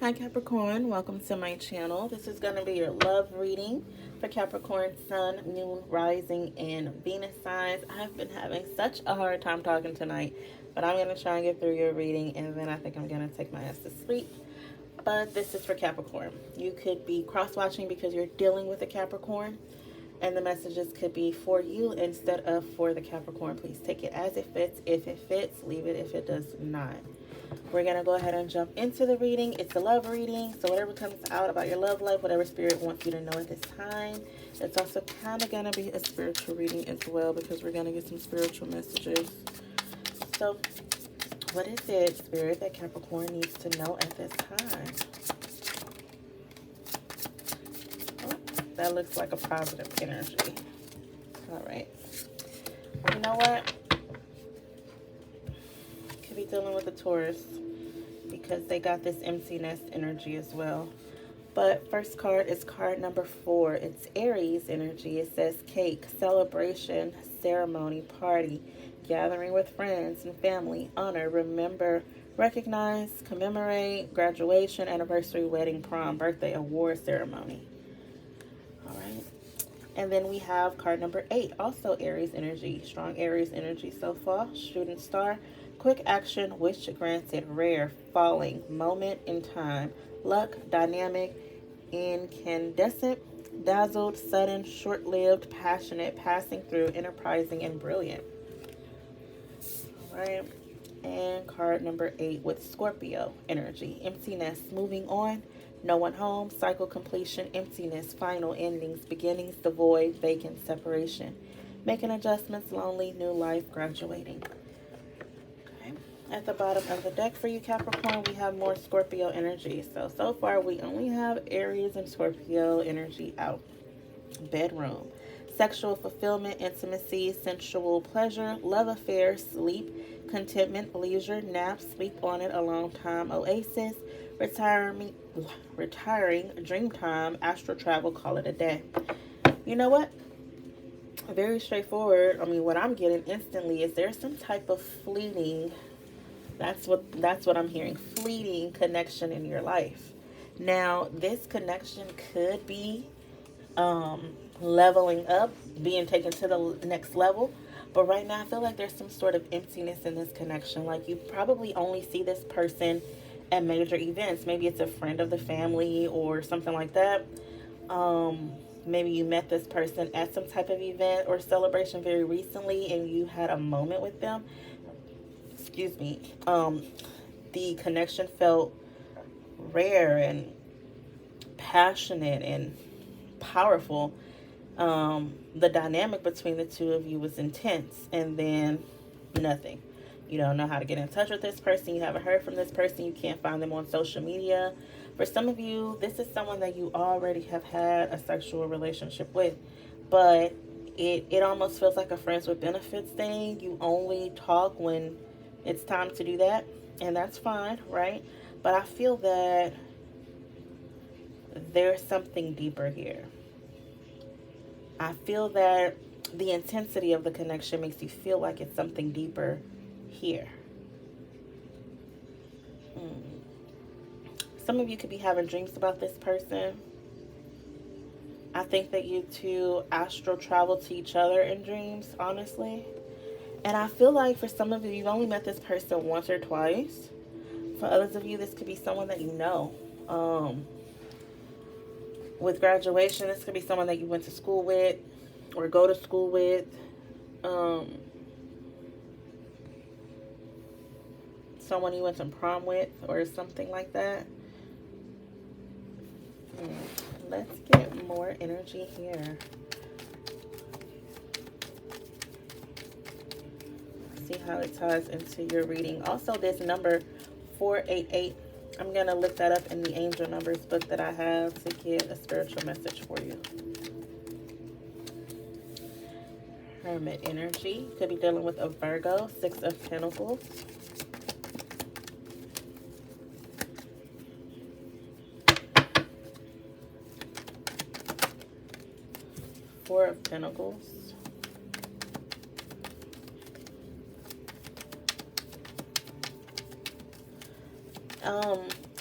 Hi Capricorn, welcome to my channel. This is going to be your love reading for Capricorn Sun, Moon, Rising, and Venus signs. I've been having such a hard time talking tonight, but I'm going to try and get through your reading, and then I think I'm going to take my ass to sleep. But this is for Capricorn. You could be cross-watching because you're dealing with a Capricorn, and the messages could be for you instead of for the Capricorn. Please take it as it fits. If it fits, leave it if it does not. We're going to go ahead and jump into the reading. It's a love reading, so whatever comes out about your love life, whatever spirit wants you to know at this time. It's also kind of going to be a spiritual reading as well because we're going to get some spiritual messages. So, what is it, spirit, that Capricorn needs to know at this time? Oh, that looks like a positive energy. All right. You know what? Could be dealing with a Taurus because they got this empty nest energy as well. But first card is card number 4. It's Aries energy. It says cake, celebration, ceremony, party, gathering with friends and family, honor, remember, recognize, commemorate, graduation, anniversary, wedding, prom, birthday, award ceremony. All right. And then we have card number 8, also Aries energy. Strong Aries energy so far. Shooting star, quick action, wish granted, rare, falling, moment in time, luck, dynamic, incandescent, dazzled, sudden, short-lived, passionate, passing through, enterprising, and brilliant. All right. And card number 8 with Scorpio energy. Emptiness, moving on, no one home, cycle completion, emptiness, final endings, beginnings, the void, vacant, separation. Making adjustments, lonely, new life, graduating. Okay. At the bottom of the deck for you, Capricorn, we have more Scorpio energy. So far we only have Aries and Scorpio energy out. Bedroom. Sexual fulfillment, intimacy, sensual pleasure, love affair, sleep, contentment, leisure, nap, sleep on it, alone time, oasis, retiring, dream time, astral travel, call it a day. You know what? Very straightforward. I mean, what I'm getting instantly is there's some type of fleeting, that's what I'm hearing, fleeting connection in your life. Now, this connection could be leveling up, being taken to the next level. But right now, I feel like there's some sort of emptiness in this connection. Like you probably only see this person at major events. Maybe it's a friend of the family or something like that. Maybe you met this person at some type of event or celebration very recently and you had a moment with them. Excuse me. The connection felt rare and passionate and powerful. The dynamic between the two of you was intense, and then nothing. You don't know how to get in touch with this person. You haven't heard from this person. You can't find them on social media. For some of you, this is someone that you already have had a sexual relationship with, but it almost feels like a friends with benefits thing. You only talk when it's time to do that, and that's fine, right? But I feel that there's something deeper here. I feel that the intensity of the connection makes you feel like it's something deeper here. Some of you could be having dreams about this person. I think that you two astral travel to each other in dreams, honestly. And I feel like for some of you, you've only met this person once or twice. For others of you, this could be someone that you know. With graduation, this could be someone that you went to school with or go to school with. Someone you went to prom with or something like that. Let's get more energy here. See how it ties into your reading. Also, this number 488, I'm going to look that up in the angel numbers book that I have to get a spiritual message for you. Hermit energy. Could be dealing with a Virgo, 6 of Pentacles. Four of Pentacles.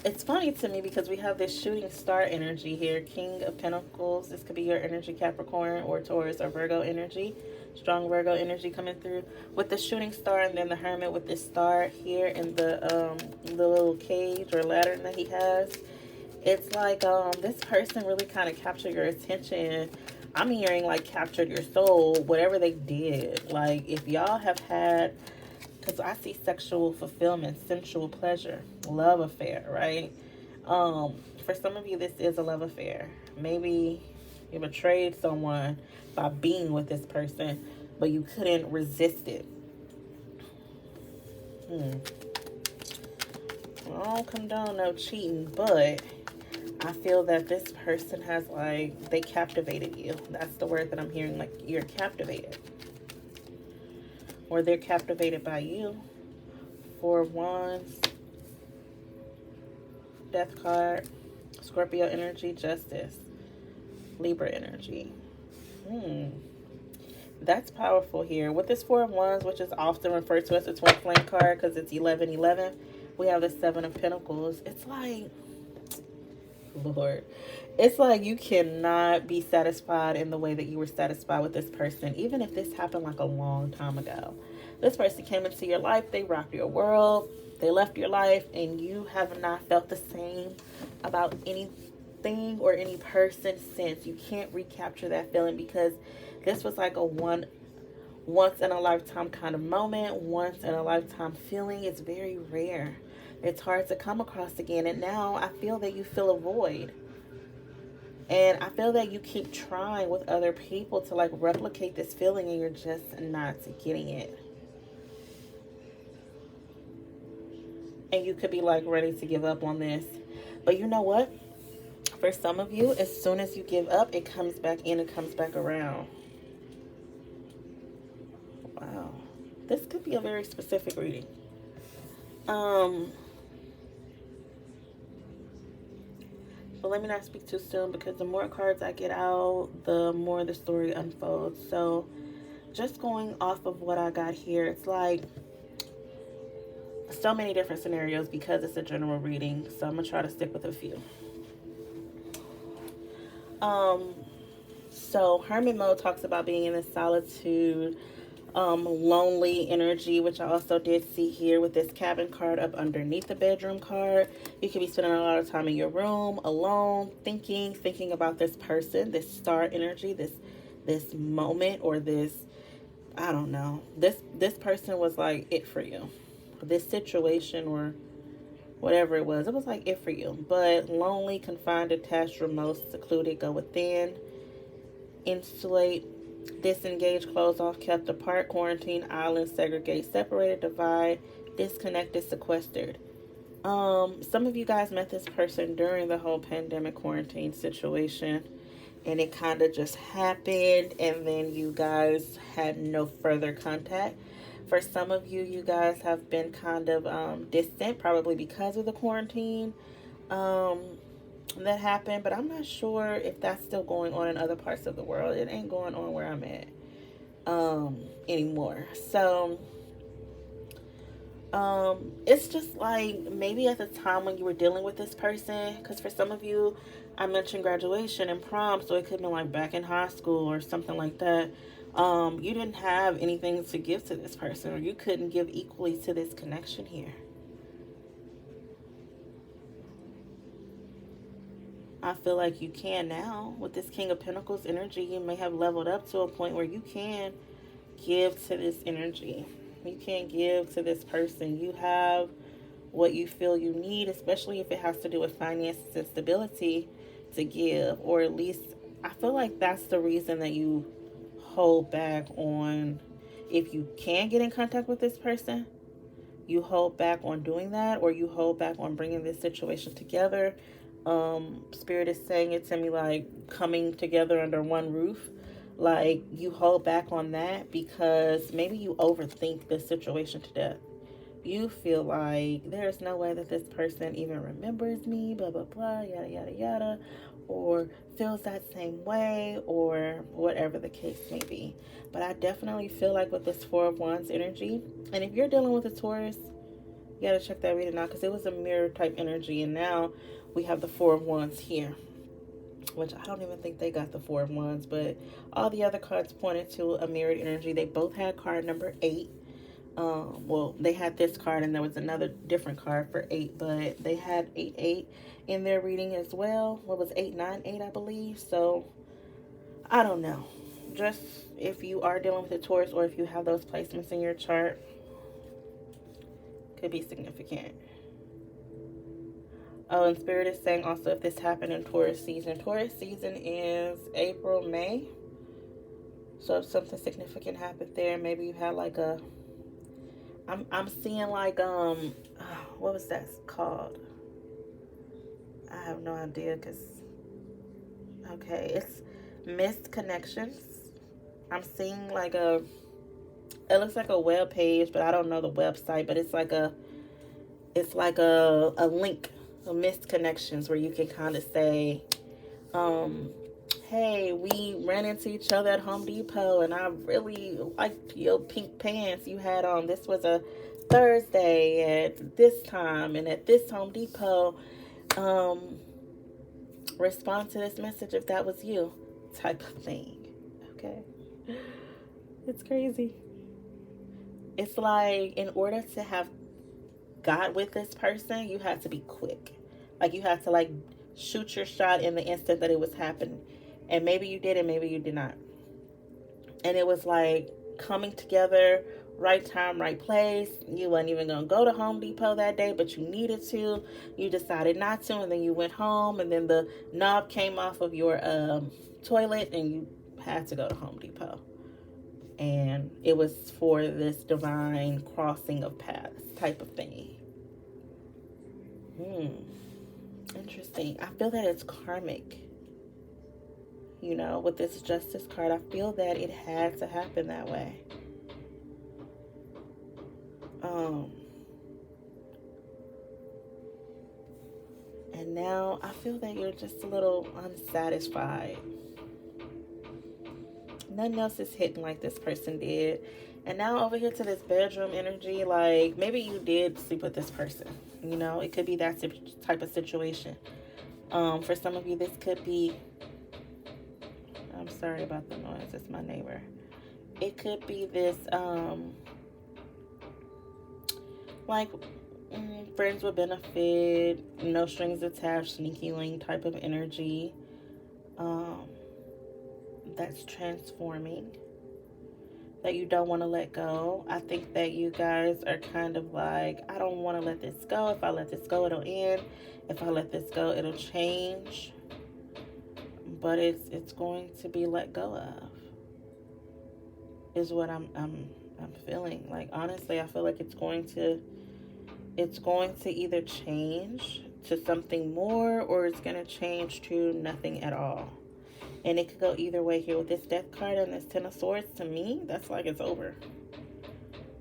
It's funny to me because we have this shooting star energy here. King of Pentacles. This could be your energy, Capricorn or Taurus or Virgo energy. Strong Virgo energy coming through with the shooting star, and then the Hermit with this star here in the little cage or lantern that he has. It's like this person really kind of captured your attention. I'm hearing like captured your soul, whatever they did. Like if y'all have had, because I see sexual fulfillment, sensual pleasure, love affair, right? For some of you, this is a love affair. Maybe you betrayed someone by being with this person, but you couldn't resist it. I don't condone no cheating, but I feel that this person has, like, they captivated you. That's the word that I'm hearing, like, you're captivated. Or they're captivated by you. Four of Wands, Death card, Scorpio energy, Justice, Libra energy. That's powerful here. With this Four of Wands, which is often referred to as a twin flame card because it's 11-11, we have the Seven of Pentacles. It's like, Lord, it's like you cannot be satisfied in the way that you were satisfied with this person, even if this happened like a long time ago. This person came into your life, they rocked your world, they left your life, and you have not felt the same about anything or any person since. You can't recapture that feeling because this was like a once in a lifetime kind of moment, once in a lifetime feeling. It's very rare. It's hard to come across again. And now I feel that you feel a void. And I feel that you keep trying with other people to like replicate this feeling and you're just not getting it. And you could be like ready to give up on this. But you know what? For some of you, as soon as you give up, it comes back in, it comes back around. Wow. This could be a very specific reading. But let me not speak too soon because the more cards I get out, the more the story unfolds. So just going off of what I got here, it's like so many different scenarios because it's a general reading. So I'm going to try to stick with a few. So Hermit mode talks about being in this solitude, lonely energy, which I also did see here with this cabin card up underneath the bedroom card. You could be spending a lot of time in your room alone, thinking about this person, this star energy, this moment, or this, I don't know, this person was like it for you. This situation or whatever it was like it for you. But lonely, confined, detached, remote, secluded, go within, insulate, disengage, close off, kept apart, quarantine, island, segregate, separated, divide, disconnected, sequestered. Some of you guys met this person during the whole pandemic quarantine situation, and it kind of just happened, and then you guys had no further contact. For some of you, you guys have been kind of distant, probably because of the quarantine that happened, but I'm not sure if that's still going on in other parts of the world. It ain't going on where I'm at anymore. So it's just like maybe at the time when you were dealing with this person, because for some of you, I mentioned graduation and prom, so it could have been like back in high school or something like that. You didn't have anything to give to this person, or you couldn't give equally to this connection here. I feel like you can now. With this King of Pentacles energy, you may have leveled up to a point where you can give to this energy. You can give to this person. You have what you feel you need, especially if it has to do with finances and stability, to give. Or at least, I feel like that's the reason that you hold back on, if you can get in contact with this person, you hold back on doing that, or you hold back on bringing this situation together. Spirit is saying it to me like coming together under one roof. Like you hold back on that because maybe you overthink the situation to death. You feel like there's no way that this person even remembers me, blah, blah, blah, yada, yada, yada, or feels that same way, or whatever the case may be. But I definitely feel like with this Four of Wands energy, and if you're dealing with a Taurus, You gotta check that reading out because it was a mirror type energy, and now we have the Four of Wands here, which I don't even think they got the Four of Wands, but all the other cards pointed to a mirrored energy. They both had card number 8. Well, they had this card and there was another different card for 8, but they had 8 in their reading as well. What was 898, I believe? So I don't know. Just if you are dealing with a Taurus or if you have those placements in your chart, could be significant. Oh, and Spirit is saying also if this happened in Taurus season. Taurus season is April, May. So if something significant happened there, maybe you had like a, I'm seeing like, what was that called? I have no idea because, okay, it's missed connections. I'm seeing like a, it looks like a web page, but I don't know the website, but it's like a link, a missed connections, where you can kind of say, hey, we ran into each other at Home Depot and I really liked your pink pants you had on. This was a Thursday at this time and at this Home Depot. Respond to this message if that was you, type of thing. Okay. It's crazy. It's like, in order to have got with this person, you have to be quick. Like, you have to like shoot your shot in the instant that it was happening. And maybe you did and maybe you did not. And it was like coming together, right time, right place. You wasn't even going to go to Home Depot that day, but you needed to. You decided not to, and then you went home, and then the knob came off of your toilet, and you had to go to Home Depot. And it was for this divine crossing of paths type of thing. Interesting. I feel that it's karmic. You know, with this Justice card, I feel that it had to happen that way. And now I feel that you're just a little unsatisfied. Nothing else is hitting like this person did. And now over here to this bedroom energy, like maybe you did sleep with this person. You know, it could be that type of situation. For some of you, this could be, I'm sorry about the noise, it's my neighbor. It could be this, like, friends with benefit, no strings attached, sneaky link type of energy. That's transforming, that you don't want to let go. I think that you guys are kind of like, I don't want to let this go. If I let this go, it'll end. If I let this go, it'll change. But it's going to be let go of, is what I'm feeling. Like, honestly, I feel like it's going to either change to something more, or it's going to change to nothing at all. And it could go either way here with this Death card and this Ten of Swords. To me, that's like it's over.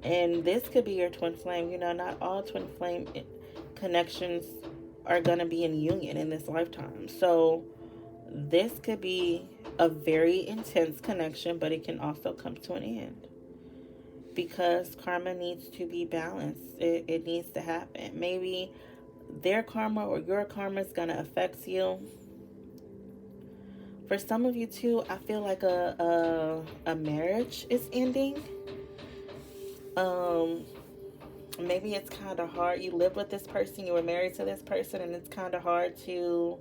And this could be your twin flame. You know, not all twin flame connections are going to be in union in this lifetime. So this could be a very intense connection, but it can also come to an end. Because karma needs to be balanced. It needs to happen. Maybe their karma or your karma is going to affect you. For some of you too, I feel like a marriage is ending. Maybe it's kind of hard. You live with this person, you were married to this person, and it's kind of hard to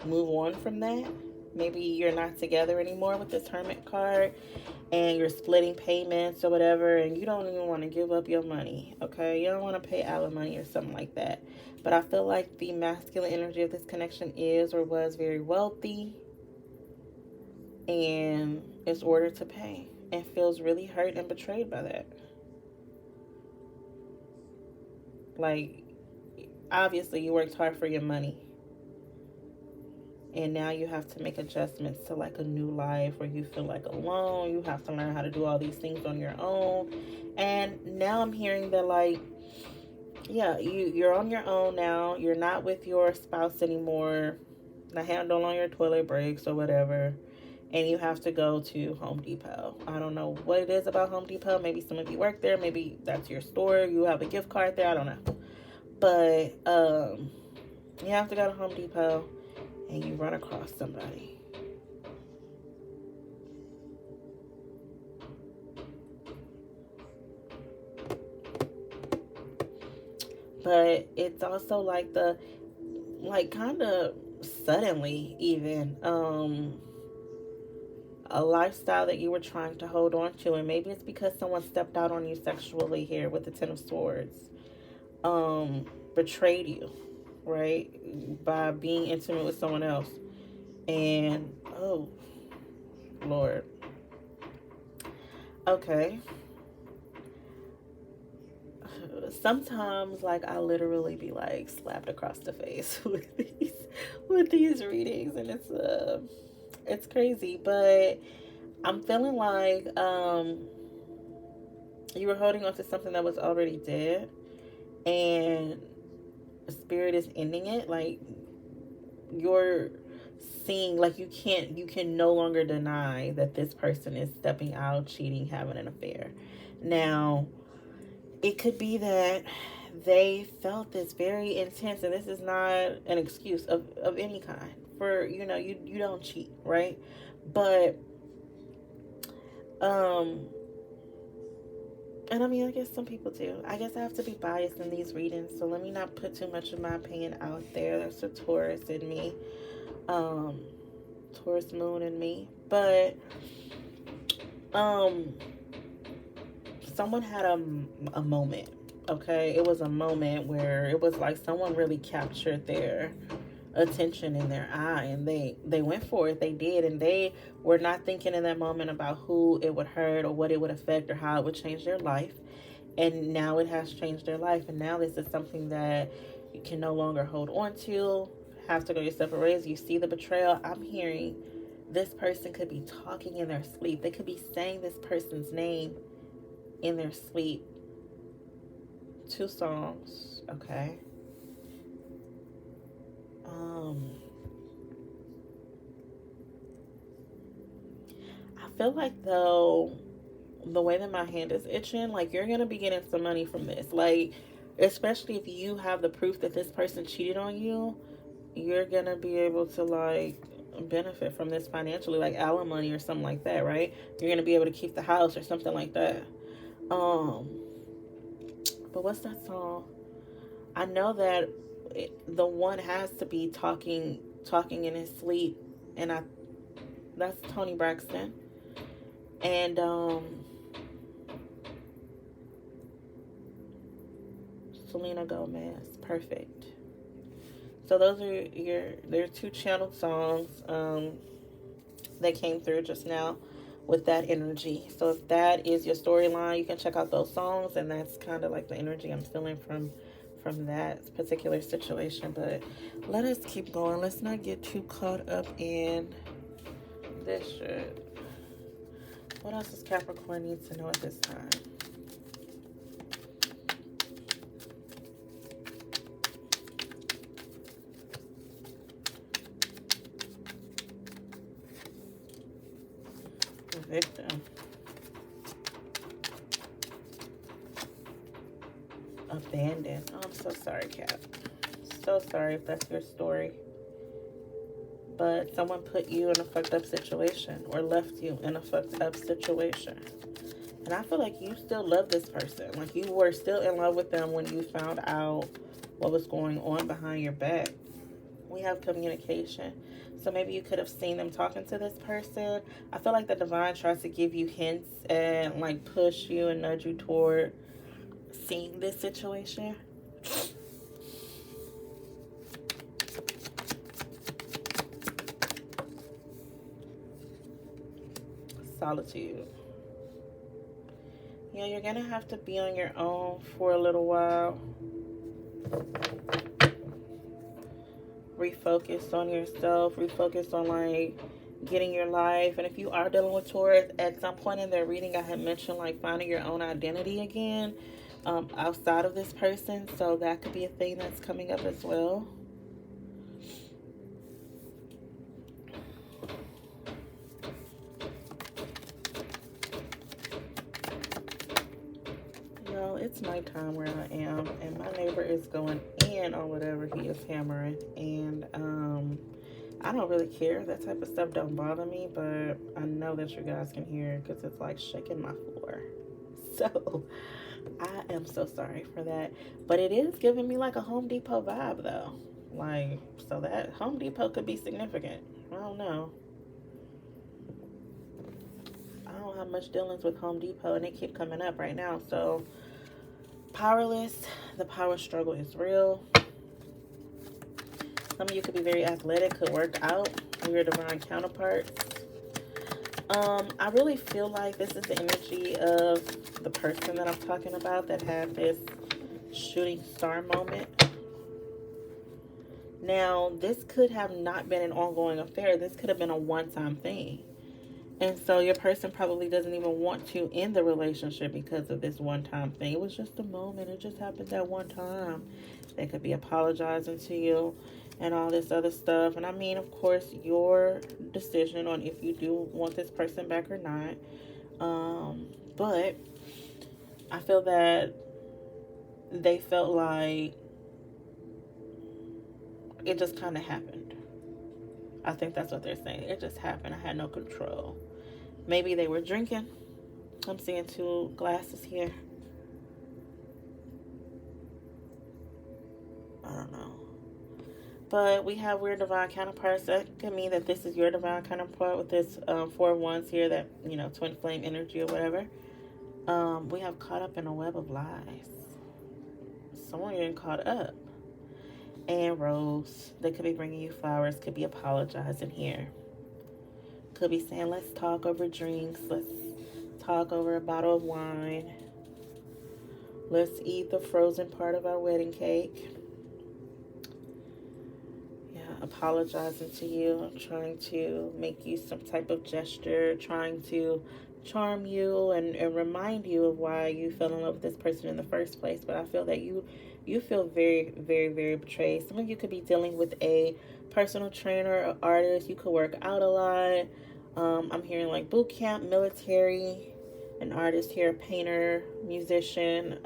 move on from that. Maybe you're not together anymore with this Hermit card, and you're splitting payments or whatever, and you don't even want to give up your money, okay? You don't want to pay alimony or something like that. But I feel like the masculine energy of this connection is or was very wealthy and is ordered to pay and feels really hurt and betrayed by that. Like, obviously you worked hard for your money, and now you have to make adjustments to like a new life where you feel like alone. You have to learn how to do all these things on your own. And now I'm hearing that, like, yeah, you're on your own now. You're not with your spouse anymore. The handle on your toilet breaks or whatever. and you have to go to Home Depot. I don't know what it is about Home Depot. Maybe some of you work there. Maybe that's your store. You have a gift card there. I don't know. But you have to go to Home Depot and you run across somebody. But it's also like kind of suddenly even a lifestyle that you were trying to hold on to, and maybe it's because someone stepped out on you sexually here with the Ten of Swords, betrayed you, right, by being intimate with someone else. And oh Lord, okay, sometimes like I literally be like slapped across the face with these readings, and it's crazy. But I'm feeling like you were holding on to something that was already dead, and spirit is ending it. Like you're seeing, like you can no longer deny that this person is stepping out, cheating, having an affair. Now it could be that they felt this very intense, and this is not an excuse of any kind for, you don't cheat, right? But and I mean, I guess some people do. I guess I have to be biased in these readings, so let me not put too much of my opinion out there. There's a Taurus in me, Taurus moon in me. But someone had a moment, okay? It was a moment where it was like someone really captured their attention in their eye, and they went for it. They did, and they were not thinking in that moment about who it would hurt or what it would affect or how it would change their life. And now it has changed their life, and now this is something that you can no longer hold on to. Have to go your separate ways. You see the betrayal. I'm hearing this person could be talking in their sleep. They could be saying this person's name in their sleep. 2 songs, okay? I feel like, though, the way that my hand is itching, like you're gonna be getting some money from this. Like, especially if you have the proof that this person cheated on you, you're gonna be able to like benefit from this financially, like alimony or something like that, right? You're gonna be able to keep the house or something like that. But what's that song? I know that the one has to be talking in his sleep, and that's Tony Braxton. And Selena Gomez, Perfect. So those are there's 2 channeled songs that came through just now with that energy. So if that is your storyline, you can check out those songs, and that's kind of like the energy I'm feeling from that particular situation. But let us keep going. Let's not get too caught up in this shit. What else does Capricorn need to know at this time? Victim. Abandoned. Oh, I'm so sorry, Cap. So sorry if that's your story. But someone put you in a fucked up situation or left you in a fucked up situation. And I feel like you still love this person. Like you were still in love with them when you found out what was going on behind your back. We have communication. So maybe you could have seen them talking to this person. I feel like the divine tries to give you hints and like push you and nudge you toward seeing this situation. Solitude. Yeah, you're gonna have to be on your own for a little while. Refocus on yourself. Refocus on like getting your life. And if you are dealing with Taurus, at some point in their reading, I had mentioned like finding your own identity again, outside of this person. So that could be a thing that's coming up as well. it's nighttime where I am, and my neighbor is going in on whatever he is hammering. And I don't really care. That type of stuff don't bother me, but I know that you guys can hear it because it's like shaking my floor. So I am so sorry for that. But it is giving me like a Home Depot vibe though. Like, so that Home Depot could be significant. I don't know. I don't have much dealings with Home Depot and they keep coming up right now. So powerless, the power struggle is real. Some of you could be very athletic, could work out. Your divine counterparts. I really feel like this is the energy of the person that I'm talking about that had this shooting star moment. Now, this could have not been an ongoing affair. This could have been a one-time thing. And so your person probably doesn't even want to end the relationship because of this one-time thing. It was just a moment. It just happened that one time. They could be apologizing to you and all this other stuff. And I mean, of course, your decision on if you do want this person back or not. But I feel that they felt like it just kind of happened. I think that's what they're saying. It just happened. I had no control. Maybe they were drinking. I'm seeing 2 glasses here. I don't know. But we have weird divine counterparts. That could mean that this is your divine counterpart with this 4 of Wands here, that, you know, twin flame energy or whatever. We have caught up in a web of lies. Someone getting caught up. And Rose. They could be bringing you flowers. Could be apologizing here. Could be saying, let's talk over drinks. Let's talk over a bottle of wine. Let's eat the frozen part of our wedding cake. Apologizing to you, trying to make you some type of gesture, trying to charm you and remind you of why you fell in love with this person in the first place. But I feel that you feel very, very, very betrayed. Some of you could be dealing with a personal trainer or artist. You could work out a lot. I'm hearing like boot camp, military, an artist here, a painter, musician,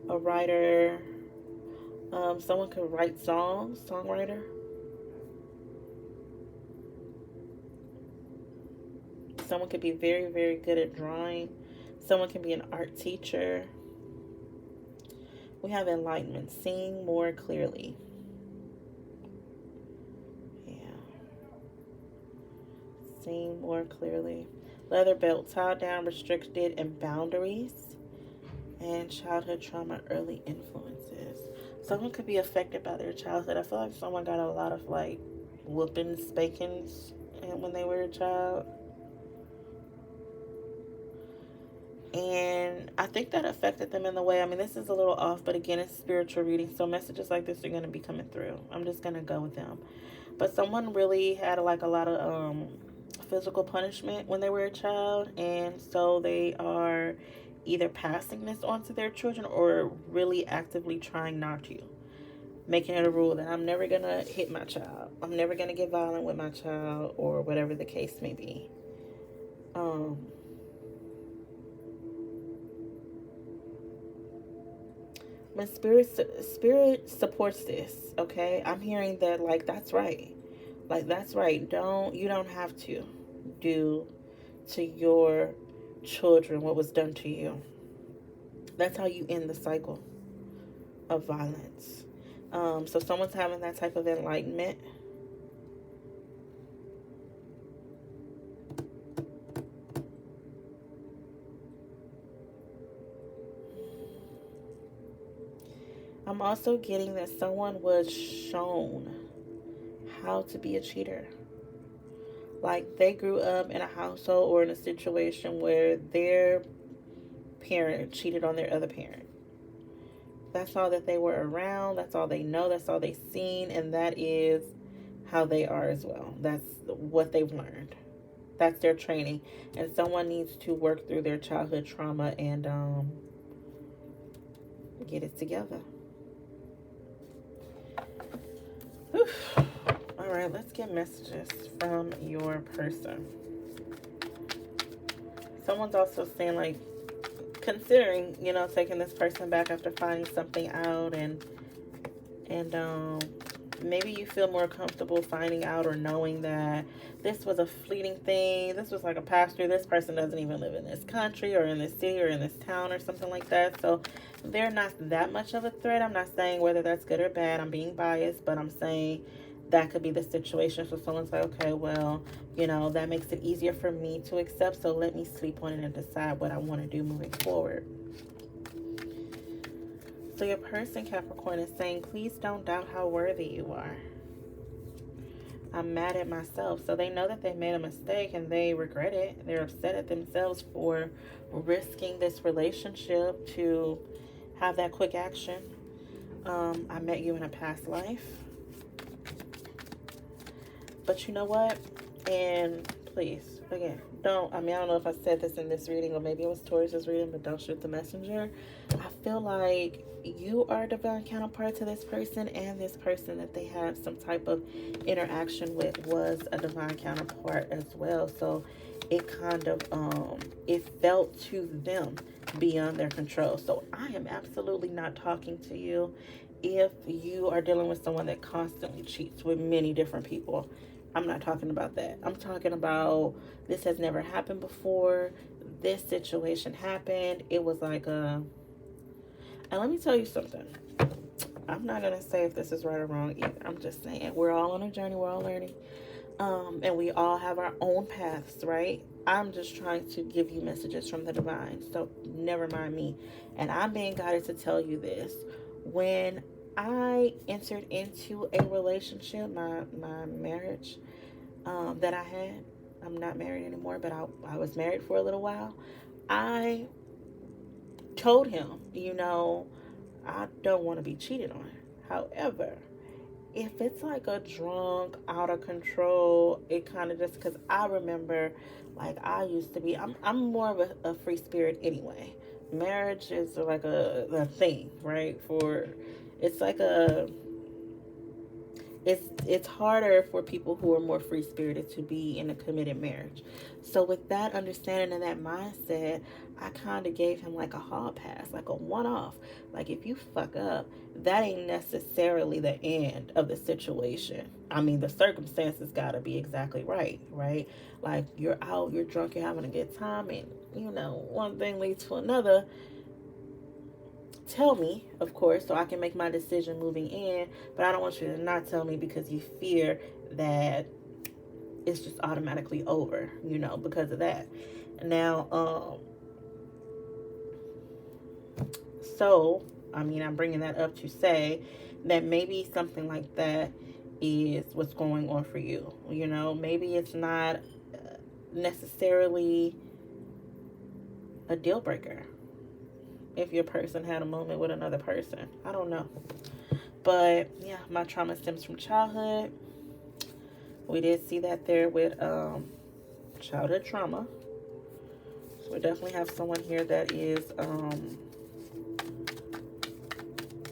a writer. Someone could write songs, songwriter. Someone could be very, very good at drawing. Someone can be an art teacher. We have enlightenment, seeing more clearly. Yeah. Seeing more clearly. Leather belt, tied down, restricted, and boundaries. And childhood trauma, early influences. Someone could be affected by their childhood. I feel like someone got a lot of like whoopings, spankings when they were a child. And I think that affected them in the way. I mean, this is a little off, but again, it's spiritual reading. So messages like this are going to be coming through. I'm just going to go with them. But someone really had like a lot of physical punishment when they were a child. And so they are either passing this on to their children or really actively trying not to. Making it a rule that I'm never going to hit my child. I'm never going to get violent with my child, or whatever the case may be. When spirit supports this, okay? I'm hearing that like that's right. Like that's right. You don't have to do to your children what was done to you. That's how you end the cycle of violence. So someone's having that type of enlightenment. I'm also getting that someone was shown how to be a cheater. Like they grew up in a household or in a situation where their parent cheated on their other parent. That's all that they were around. That's all they know. That's all they've seen. And that is how they are as well. That's what they've learned. That's their training. And someone needs to work through their childhood trauma and get it together. Whew. All right, let's get messages from your person. Someone's also saying like considering, taking this person back after finding something out, and maybe you feel more comfortable finding out or knowing that this was a fleeting thing. This was like a pass through. This person doesn't even live in this country or in this city or in this town or something like that. So they're not that much of a threat. I'm not saying whether that's good or bad. I'm being biased, but I'm saying that could be the situation. So someone's like, okay, well, that makes it easier for me to accept. So let me sleep on it and decide what I want to do moving forward. So your person, Capricorn, is saying, please don't doubt how worthy you are. I'm mad at myself. So they know that they made a mistake and they regret it. They're upset at themselves for risking this relationship to have that quick action. I met you in a past life. But you know what? And please, again, I don't know if I said this in this reading or maybe it was Taurus's reading, but don't shoot the messenger. I feel like you are a divine counterpart to this person, and this person that they had some type of interaction with was a divine counterpart as well. So it kind of, it felt to them beyond their control. So I am absolutely not talking to you if you are dealing with someone that constantly cheats with many different people. I'm not talking about that. I'm talking about this has never happened before. This situation happened. It was like a... And let me tell you something. I'm not going to say if this is right or wrong either. I'm just saying we're all on a journey. We're all learning. And we all have our own paths, right? I'm just trying to give you messages from the divine. So never mind me. And I'm being guided to tell you this. When I entered into a relationship, my marriage that I had, I'm not married anymore, but I was married for a little while. I told him, I don't want to be cheated on. However, if it's like a drunk, out of control, it kind of just, because I remember, like, I used to be, I'm more of a free spirit anyway. Marriage is like a thing, right? It's like it's harder for people who are more free spirited to be in a committed marriage. So with that understanding and that mindset, I kind of gave him like a hall pass, like a one-off. Like, if you fuck up, that ain't necessarily the end of the situation. I mean, the circumstances gotta be exactly right? Like, you're out, you're drunk, you're having a good time, and one thing leads to another. Tell me, of course, so I can make my decision moving in, but I don't want you to not tell me because you fear that it's just automatically over, because of that. Now, so, I'm bringing that up to say that maybe something like that is what's going on for you. Maybe it's not necessarily a deal breaker if your person had a moment with another person. I don't know. But yeah, my trauma stems from childhood. We did see that there with childhood trauma. So we definitely have someone here that is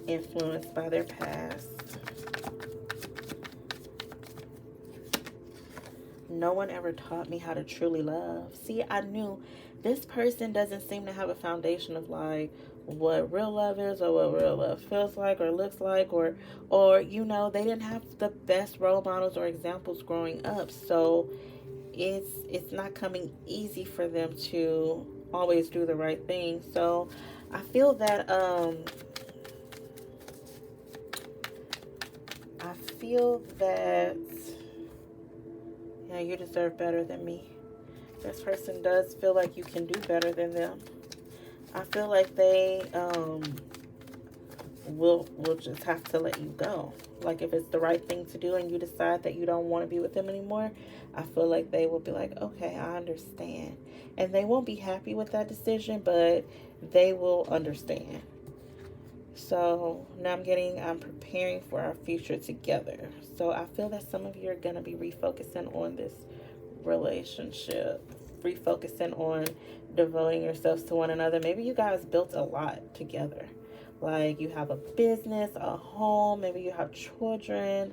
influenced by their past. No one ever taught me how to truly love. See, I knew this person doesn't seem to have a foundation of like what real love is or what real love feels like or looks like, or they didn't have the best role models or examples growing up. So it's not coming easy for them to always do the right thing. So I feel that yeah, you deserve better than me. This person does feel like you can do better than them. I feel like they will just have to let you go. Like, if it's the right thing to do and you decide that you don't want to be with them anymore, I feel like they will be like, okay, I understand. And they won't be happy with that decision, but they will understand. So now I'm preparing for our future together. So I feel that some of you are going to be refocusing on this relationship, refocusing on devoting yourselves to one another. Maybe you guys built a lot together. Like, you have a business, a home, maybe you have children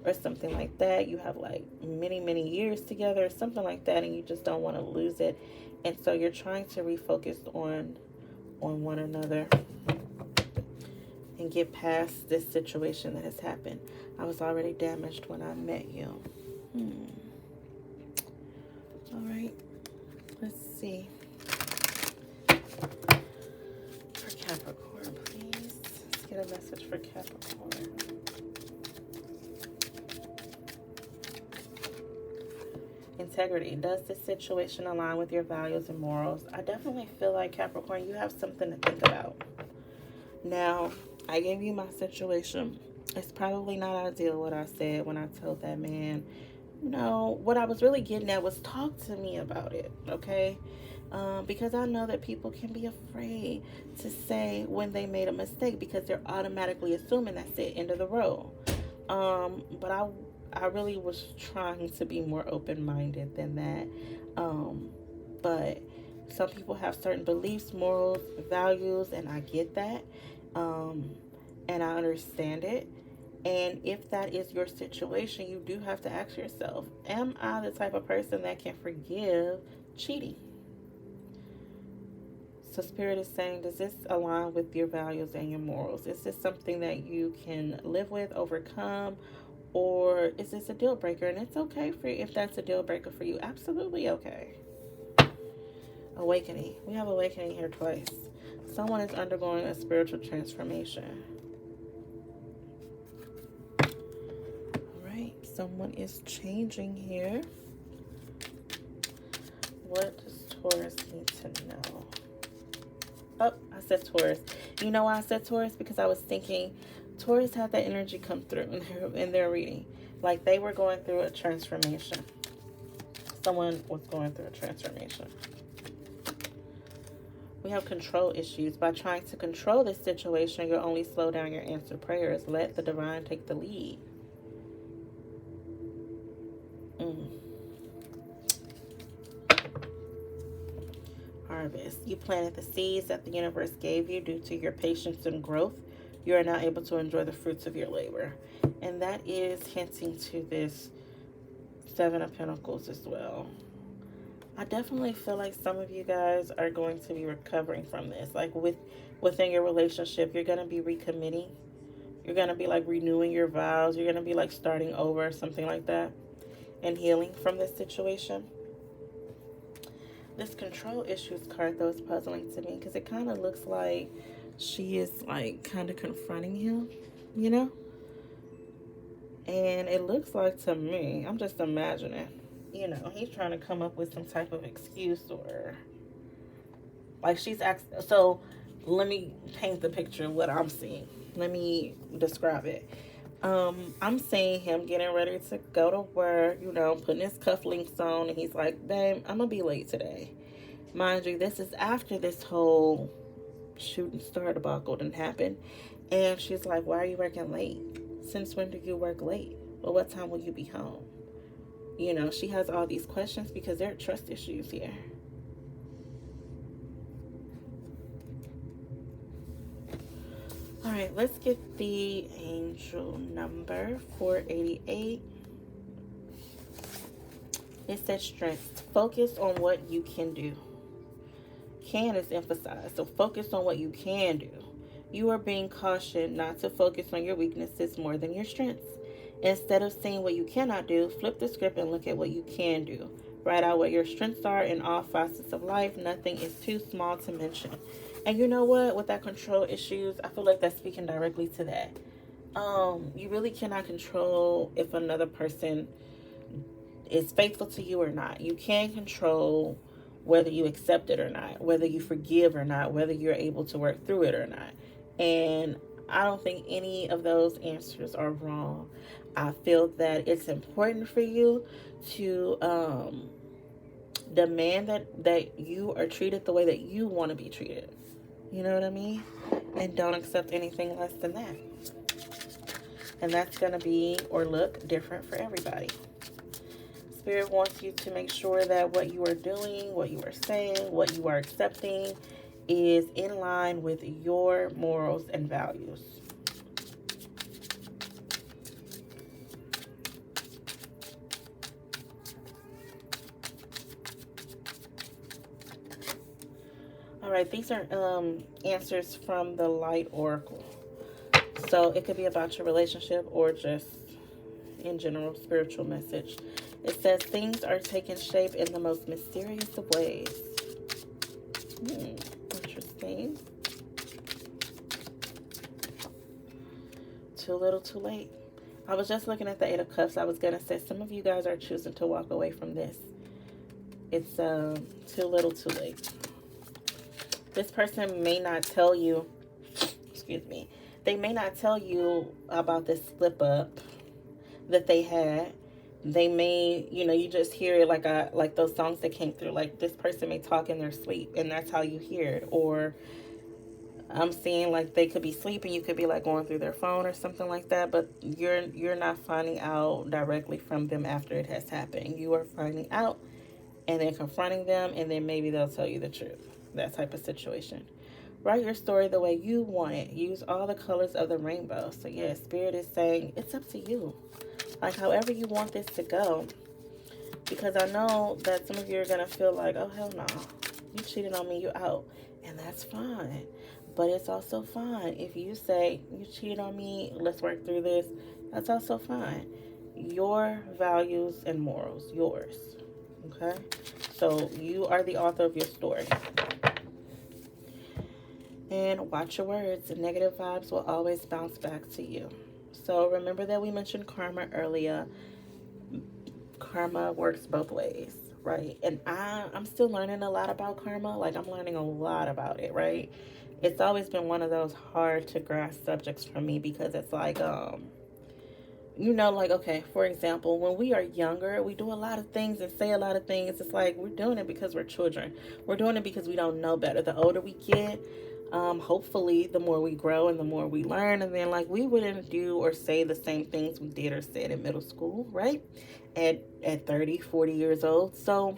or something like that. You have like many, many years together, something like that, and you just don't want to lose it. And so you're trying to refocus on on one another and get past this situation that has happened. I was already damaged when I met you. All right, let's see. For Capricorn, please. Let's get a message for Capricorn. Integrity. Does this situation align with your values and morals? I definitely feel like, Capricorn, you have something to think about. Now, I gave you my situation. It's probably not ideal what I said when I told that man. What I was really getting at was talk to me about it, okay? Because I know that people can be afraid to say when they made a mistake because they're automatically assuming that's it, end of the road. But I really was trying to be more open-minded than that. But some people have certain beliefs, morals, values, and I get that. And I understand it. And if that is your situation, you do have to ask yourself, am I the type of person that can forgive cheating? So Spirit is saying, does this align with your values and your morals? Is this something that you can live with, overcome, or is this a deal breaker? And it's okay for you if that's a deal breaker for you. Absolutely okay. Awakening. We have awakening here twice. Someone is undergoing a spiritual transformation. All right. Someone is changing here. What does Taurus need to know? Oh, I said Taurus. You know why I said Taurus? Because I was thinking Taurus had that energy come through in their reading. Like they were going through a transformation. Someone was going through a transformation. We have control issues. By trying to control this situation, you'll only slow down your answered prayers. Let the divine take the lead. Harvest. You planted the seeds that the universe gave you. Due to your patience and growth, you are now able to enjoy the fruits of your labor. And that is hinting to this Seven of Pentacles as well. I definitely feel like some of you guys are going to be recovering from this. Like within your relationship, you're going to be recommitting. You're going to be like renewing your vows. You're going to be like starting over, something like that, and healing from this situation. This control issues card, though, is puzzling to me because it kind of looks like she is like kind of confronting him, you know? And it looks like to me, I'm just imagining, he's trying to come up with some type of excuse or like she's so let me paint the picture of what I'm seeing. Let me describe it. I'm seeing him getting ready to go to work, putting his cufflinks on, and he's like, babe, I'm gonna be late today. Mind you, this is after this whole shooting star debacle didn't happen. And she's like, why are you working late? Since when do you work late? Well, what time will you be home? She has all these questions because there are trust issues here. All right, let's get the angel number 488. It says strength. Focus on what you can do. Can is emphasized, so focus on what you can do. You are being cautioned not to focus on your weaknesses more than your strengths. Instead of seeing what you cannot do, flip the script and look at what you can do. Write out what your strengths are in all facets of life. Nothing is too small to mention. And you know what? With that control issues, I feel like that's speaking directly to that. You really cannot control if another person is faithful to you or not. You can control whether you accept it or not, whether you forgive or not, whether you're able to work through it or not. And I don't think any of those answers are wrong. I feel that it's important for you to demand that you are treated the way that you want to be treated. You know what I mean? And don't accept anything less than that. And that's going to be or look different for everybody. Spirit wants you to make sure that what you are doing, what you are saying, what you are accepting is in line with your morals and values. All right, these are answers from the Light Oracle. So it could be about your relationship or just in general spiritual message. It says things are taking shape in the most mysterious of ways. Interesting. Too little, too late. I was just looking at the Eight of Cups. I was going to say some of you guys are choosing to walk away from this. It's too little, too late. This person may not tell you, excuse me, they may not tell you about this slip up that they had. They may, you know, you just hear it like those songs that came through. Like this person may talk in their sleep, and that's how you hear it. Or I'm seeing like they could be sleeping, you could be like going through their phone or something like that, but you're not finding out directly from them after it has happened. You are finding out and then confronting them, and then maybe they'll tell you the truth. That type of situation. Write your story the way you want it. Use all the colors of the rainbow. So yeah, Spirit is saying it's up to you. Like however you want this to go. Because I know that some of you are going to feel like, oh hell no, you cheated on me, you out. And that's fine. But it's also fine if you say, you cheated on me, let's work through this. That's also fine. Your values and morals, yours. Okay? So you are the author of your story. And watch your words. Negative vibes will always bounce back to you. So remember that we mentioned karma earlier. Karma works both ways, right? And I'm still learning a lot about karma. Like I'm learning a lot about it, right? It's always been one of those hard to grasp subjects for me because it's like, you know, like, okay, for example, when we are younger, we do a lot of things and say a lot of things. It's like we're doing it because we're children. We're doing it because we don't know better. The older we get, hopefully the more we grow and the more we learn, and then like we wouldn't do or say the same things we did or said in middle school, right? At 30, 40 years old. So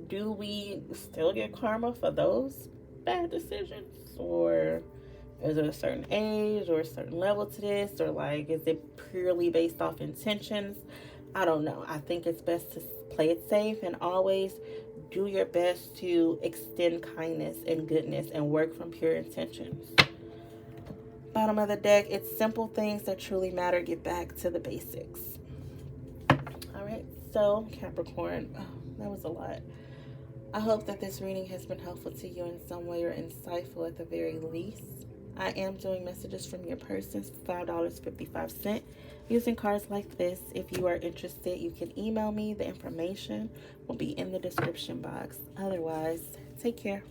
do we still get karma for those bad decisions, or is it a certain age or a certain level to this, or like is it purely based off intentions? I don't know. I think it's best to play it safe and always do your best to extend kindness and goodness and work from pure intentions. Bottom of the deck, it's simple things that truly matter. Get back to the basics. All right, so Capricorn, that was a lot. I hope that this reading has been helpful to you in some way or insightful at the very least. I am doing messages from your persons for $5.55 using cards like this. If you are interested, you can email me. The information will be in the description box. Otherwise, take care.